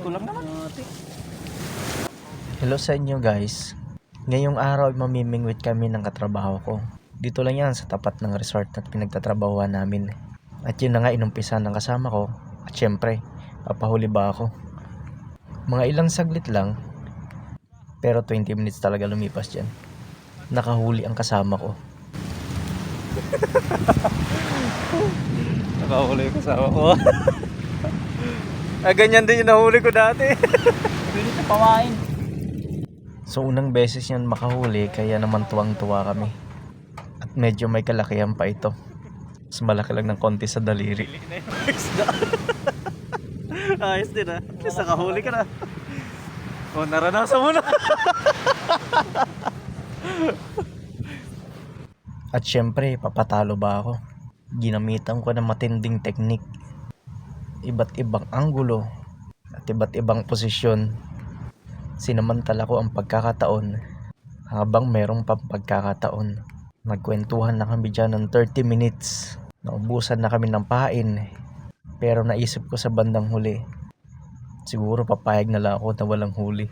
Ito lang naman. Hello sa inyo guys. Ngayong araw ay mamimingwit kami ng katrabaho ko. Dito lang yan sa tapat ng resort na pinagtatrabahuan namin. At yun na nga inumpisa ng kasama ko. At syempre, papahuli ba ako? Mga ilang saglit lang, pero 20 minutes talaga lumipas dyan. Nakahuli ang kasama ko. Nakahuli ko sa ako. Ganyan din yung nahuli ko dati. Pwede sa pawain. So unang beses yan makahuli, kaya naman tuwang-tuwa kami. At medyo may kalakihan pa ito. Mas malaki lang ng konti sa daliri. Ayos din ah. At least nakahuli ka na. O naranasan mo na. At syempre, papatalo ba ako? Ginamitan ko ng matinding teknik. Iba't ibang anggulo at iba't ibang posisyon. Sinamantala ko ang pagkakataon habang merong pang pagkakataon. Nagkwentuhan na kami dyan ng 30 minutes. Naubusan na kami ng pain. Pero naisip ko sa bandang huli, siguro papayag na lang ako na walang huli.